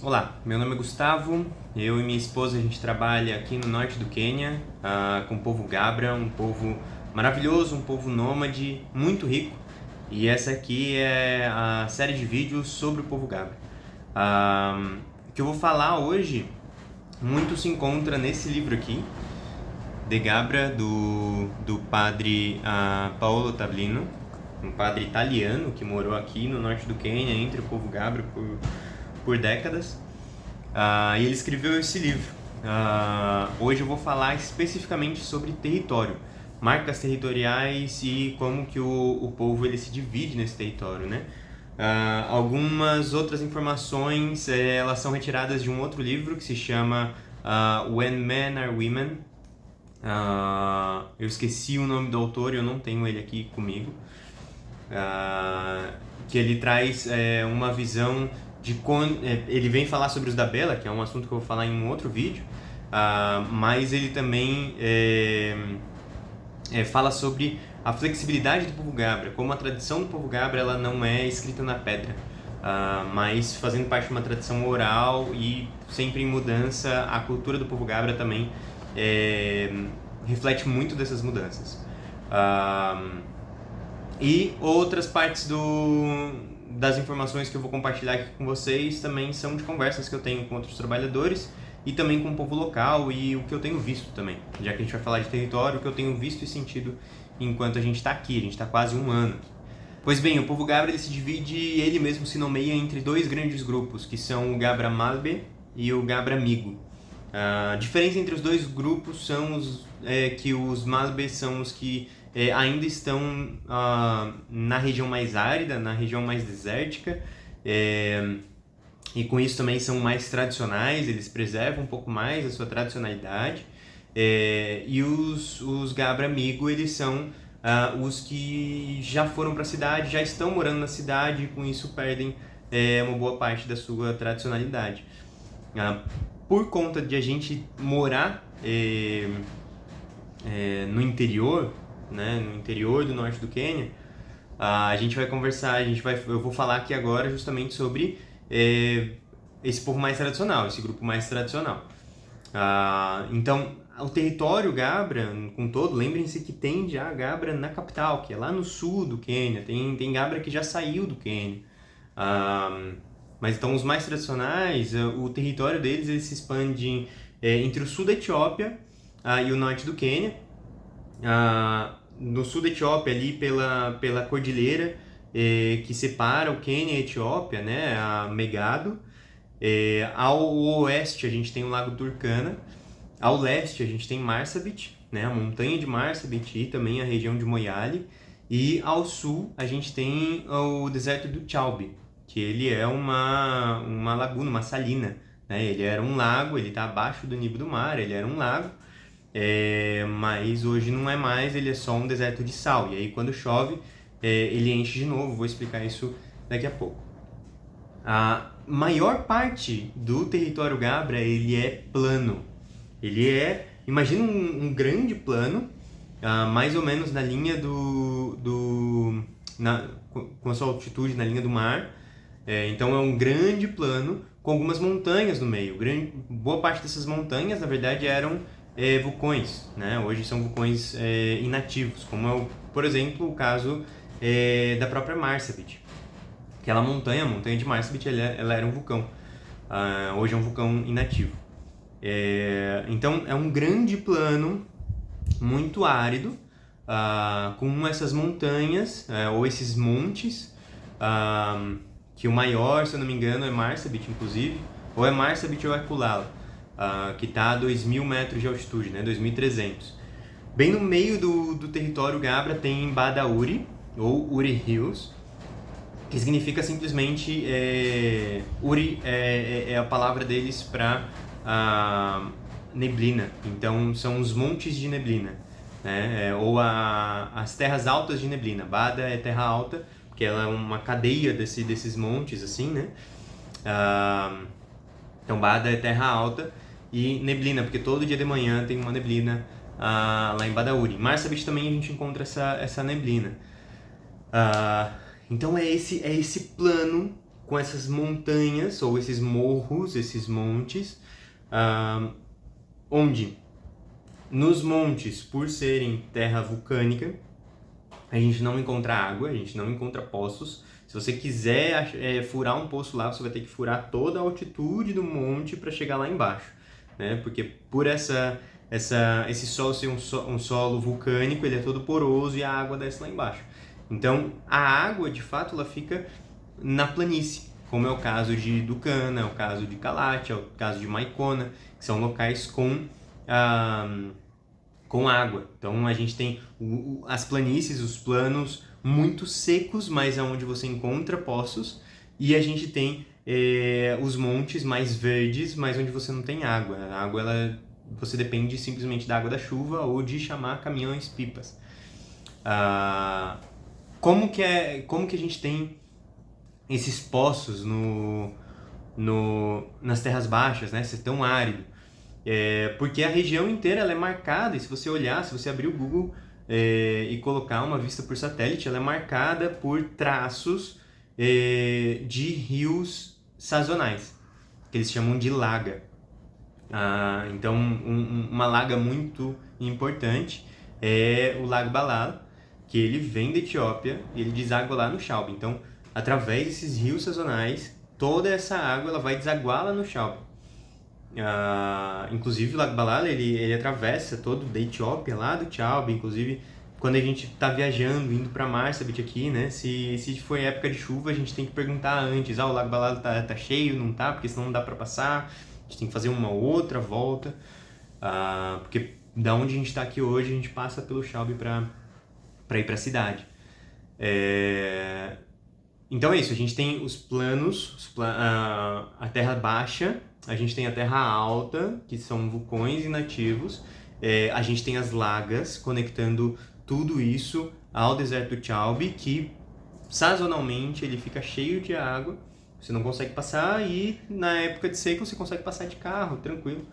Olá, meu nome é Gustavo, eu e minha esposa a gente trabalha aqui no norte do Quênia, com o povo Gabra, um povo maravilhoso, um povo nômade, muito rico, e essa aqui é a série de vídeos sobre o povo Gabra. O que eu vou falar hoje muito se encontra nesse livro aqui, De Gabra, do padre Paolo Tablino, um padre italiano que morou aqui no norte do Quênia, entre o povo Gabra por décadas. E ele escreveu esse livro. Hoje eu vou falar especificamente sobre território, marcas territoriais e como que o povo ele se divide nesse território, né? Algumas outras informações elas são retiradas de um outro livro que se chama When Men Are Women. Eu esqueci o nome do autor e eu não tenho ele aqui comigo. Que ele traz uma visão de ele vem falar sobre os da Bela, que é um assunto que eu vou falar em um outro vídeo, mas ele também fala sobre a flexibilidade do povo Gabra, como a tradição do povo Gabra ela não é escrita na pedra, mas fazendo parte de uma tradição oral e sempre em mudança, a cultura do povo Gabra também reflete muito dessas mudanças. E outras partes das informações que eu vou compartilhar aqui com vocês também são de conversas que eu tenho com outros trabalhadores e também com o povo local e o que eu tenho visto também. Já que a gente vai falar de território, o que eu tenho visto e sentido enquanto a gente está aqui. A gente está quase um ano aqui. Pois bem, o povo Gabra ele se divide, ele mesmo se nomeia entre dois grandes grupos, que são o Gabra Malbe e o Gabra Migo. A diferença entre os dois grupos são que os Malbe são os que ainda estão na região mais árida, na região mais desértica, e com isso também são mais tradicionais, eles preservam um pouco mais a sua tradicionalidade, e os Gabra Migo, eles são os que já foram para a cidade, já estão morando na cidade e com isso perdem uma boa parte da sua tradicionalidade. Por conta de a gente morar no interior, né, no interior do norte do Quênia, a gente vai conversar, eu vou falar aqui agora justamente sobre esse povo mais tradicional, esse grupo mais tradicional. Então, o território Gabra, com todo, lembrem-se que tem já Gabra na capital, que é lá no sul do Quênia, tem Gabra que já saiu do Quênia. Mas então os mais tradicionais, o território deles ele se expande entre o sul da Etiópia e o norte do Quênia. No sul da Etiópia, ali pela cordilheira que separa o Quênia e a Etiópia, né, a Megado. Ao oeste a gente tem o Lago Turkana, ao leste a gente tem Marsabit, né, a montanha de Marsabit e também a região de Moyale, e ao sul a gente tem o deserto do Chalbi, que ele é uma laguna, uma salina, né, ele era um lago, ele está abaixo do nível do mar, ele era um lago, mas hoje não é mais, ele é só um deserto de sal, e aí quando chove ele enche de novo, vou explicar isso daqui a pouco. A maior parte do território Gabra ele é plano, imagina um grande plano, mais ou menos na linha com a sua altitude na linha do mar, então é um grande plano com algumas montanhas no meio. Boa parte dessas montanhas na verdade eram vulcões, né? Hoje são vulcões inativos, como é, por exemplo, o caso da própria Marsabit. Aquela montanha, a montanha de Marsabit, ela era um vulcão. Hoje é um vulcão inativo. Então é um grande plano, muito árido, com essas montanhas, ou esses montes, que o maior, se eu não me engano, é Marsabit, inclusive, ou é Marsabit ou é Kulala, que está a 2.000 metros de altitude, né, 2.300. Bem no meio do território Gabra tem Badauri, ou Uri Hills, que significa simplesmente Uri é a palavra deles para neblina, então são os montes de neblina, né? Ou as terras altas de neblina. Bada é terra alta, porque ela é uma cadeia desses montes assim, né? Então Bada é terra alta e neblina, porque todo dia de manhã tem uma neblina lá em Badauri. Em Marsabit também a gente encontra essa neblina. Então é esse plano com essas montanhas, ou esses morros, esses montes, onde nos montes, por serem terra vulcânica, a gente não encontra água, a gente não encontra poços. Se você quiser furar um poço lá, você vai ter que furar toda a altitude do monte para chegar lá embaixo, né? Porque por esse solo ser um solo vulcânico, ele é todo poroso e a água desce lá embaixo. Então, a água, de fato, ela fica na planície, como é o caso de Ducana, é o caso de Calate, é o caso de Maicona, que são locais com água. Então a gente tem as planícies, os planos muito secos, mas aonde você encontra poços, e a gente tem os montes mais verdes, mas onde você não tem água. A água, você depende simplesmente da água da chuva ou de chamar caminhões-pipas. Como que a gente tem esses poços nas terras baixas, né? Ser tão árido? Porque a região inteira ela é marcada, e se você olhar, se você abrir o Google e colocar uma vista por satélite, ela é marcada por traços de rios sazonais, que eles chamam de laga. Então, uma laga muito importante é o Lago Balala, que ele vem da Etiópia e ele deságua lá no Chaube. Então, através desses rios sazonais, toda essa água ela vai desaguar lá no Chaube. Inclusive o Lago Balala ele atravessa todo da Etiópia, lá do Chaube. Inclusive, quando a gente está viajando, indo para Marsabit aqui, né? Se foi época de chuva, a gente tem que perguntar antes: o Lago Balala tá cheio, não tá? Porque senão não dá para passar. A gente tem que fazer uma outra volta, porque da onde a gente está aqui hoje, a gente passa pelo Chaube para ir para a cidade. Então é isso, a gente tem os planos, a terra baixa, a gente tem a terra alta, que são vulcões inativos, a gente tem as lagas conectando tudo isso ao deserto Chaube, que sazonalmente ele fica cheio de água, você não consegue passar, e na época de seca você consegue passar de carro, tranquilo.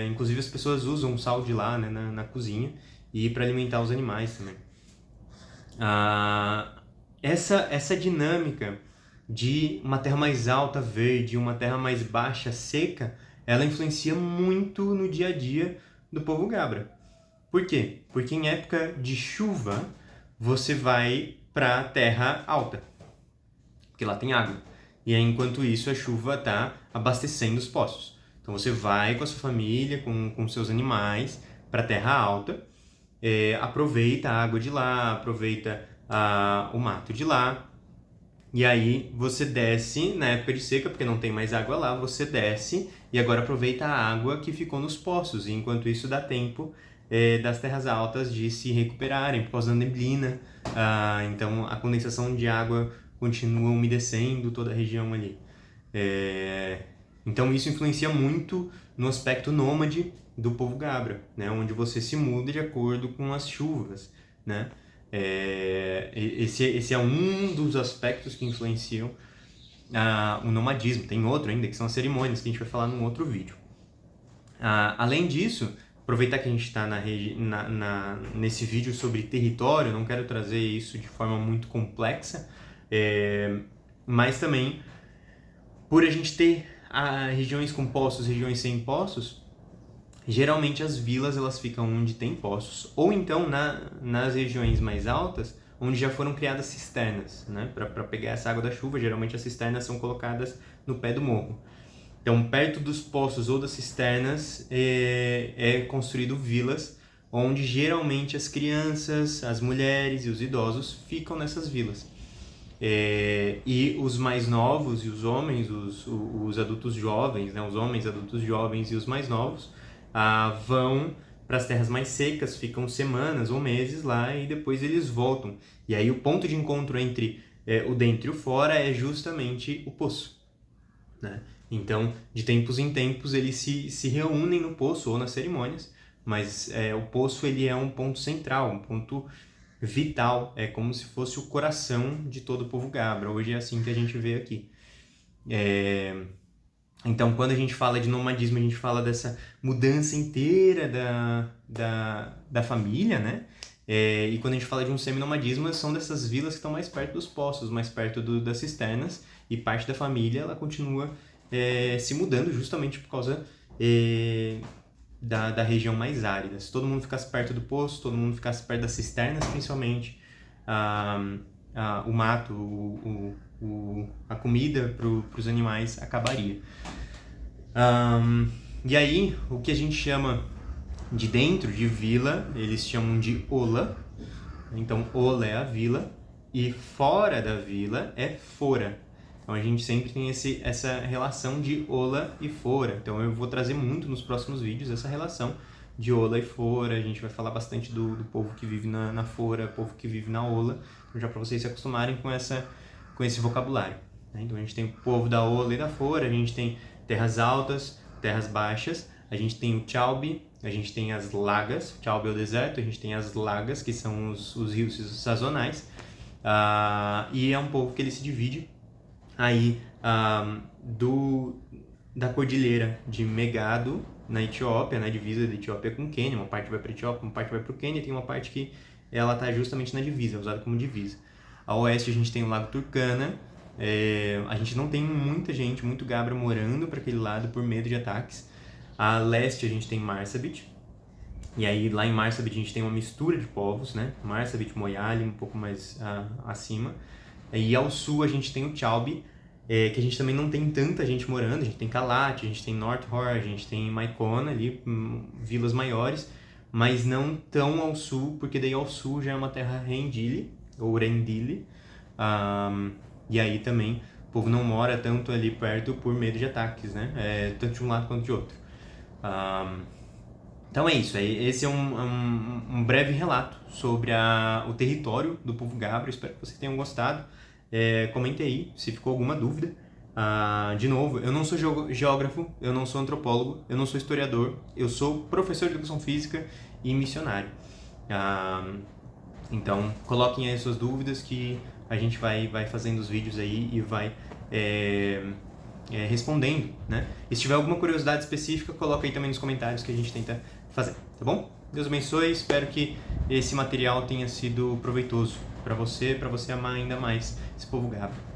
Inclusive as pessoas usam sal de lá, né, na cozinha e para alimentar os animais também. Essa dinâmica de uma terra mais alta, verde, e uma terra mais baixa, seca, ela influencia muito no dia a dia do povo Gabra. Por quê? Porque em época de chuva, você vai para a terra alta, porque lá tem água. E aí, enquanto isso, a chuva está abastecendo os poços. Então você vai com a sua família, com seus animais, para a terra alta, aproveita a água de lá, aproveita o mato de lá, e aí você desce na época de seca, porque não tem mais água lá, você desce e agora aproveita a água que ficou nos poços, e enquanto isso dá tempo das terras altas de se recuperarem por causa da neblina. Então a condensação de água continua umedecendo toda a região ali. Então isso influencia muito no aspecto nômade do povo Gabra, né? Onde você se muda de acordo com as chuvas, né? Esse é um dos aspectos que influenciam o nomadismo. Tem outro ainda, que são as cerimônias, que a gente vai falar num outro vídeo. Além disso, aproveitar que a gente está nesse vídeo sobre território, não quero trazer isso de forma muito complexa, mas também por a gente ter regiões com poços, regiões sem poços, geralmente as vilas elas ficam onde tem poços, ou então nas regiões mais altas, onde já foram criadas cisternas, né? Para pegar essa água da chuva, geralmente as cisternas são colocadas no pé do morro. Então, perto dos poços ou das cisternas é construído vilas, onde geralmente as crianças, as mulheres e os idosos ficam nessas vilas. E os mais novos e os homens, os adultos jovens, né? Os homens adultos jovens e os mais novos, vão para as terras mais secas, ficam semanas ou meses lá e depois eles voltam. E aí o ponto de encontro entre o dentro e o fora é justamente o poço, né? Então, de tempos em tempos, eles se reúnem no poço ou nas cerimônias, mas o poço ele é um ponto central, um ponto vital, é como se fosse o coração de todo o povo Gabra. Hoje é assim que a gente vê aqui. Então, quando a gente fala de nomadismo, a gente fala dessa mudança inteira da família, né? E quando a gente fala de um seminomadismo, são dessas vilas que estão mais perto dos poços, mais perto das cisternas, e parte da família ela continua se mudando justamente por causa da região mais árida. Se todo mundo ficasse perto do poço, todo mundo ficasse perto das cisternas, principalmente, o mato, a comida para os animais acabaria. E aí, o que a gente chama de dentro de vila, eles chamam de ola. Então, ola é a vila e fora da vila é fora. Então, a gente sempre tem essa relação de ola e fora. Então, eu vou trazer muito nos próximos vídeos essa relação de ola e fora. A gente vai falar bastante do povo que vive na fora, povo que vive na ola, já para vocês se acostumarem com esse vocabulário. Então, a gente tem o povo da ola e da fora, a gente tem terras altas, terras baixas, a gente tem o Chaubi, a gente tem as lagas, Chaubi é o deserto, a gente tem as lagas, que são os rios sazonais, e é um povo que ele se divide aí da cordilheira de Megado, na Etiópia, na divisa da Etiópia com o Quênia, uma parte vai para a Etiópia, uma parte vai para o Quênia, e tem uma parte que ela está justamente na divisa, é usada como divisa. A oeste a gente tem o Lago Turkana, a gente não tem muita gente, muito gabra morando para aquele lado por medo de ataques. A leste a gente tem Marsabit, e aí lá em Marsabit a gente tem uma mistura de povos, né? Marsabit, Moyali, um pouco mais acima. E ao sul a gente tem o Chaubi, que a gente também não tem tanta gente morando, a gente tem Kalat, a gente tem North Hor, a gente tem Maikona ali, vilas maiores, mas não tão ao sul, porque daí ao sul já é uma terra Rendile, ou Rendile, e aí também o povo não mora tanto ali perto por medo de ataques, né? Tanto de um lado quanto de outro. Então é isso, esse é um breve relato sobre o território do povo Gabra. Espero que vocês tenham gostado. Comente aí se ficou alguma dúvida. De novo, eu não sou geógrafo, eu não sou antropólogo, eu não sou historiador, eu sou professor de educação física e missionário. Então coloquem aí suas dúvidas que a gente vai fazendo os vídeos aí e vai respondendo, né? E se tiver alguma curiosidade específica, coloca aí também nos comentários que a gente tenta fazer, tá bom? Deus abençoe, espero que esse material tenha sido proveitoso para você amar ainda mais esse povo Gabra.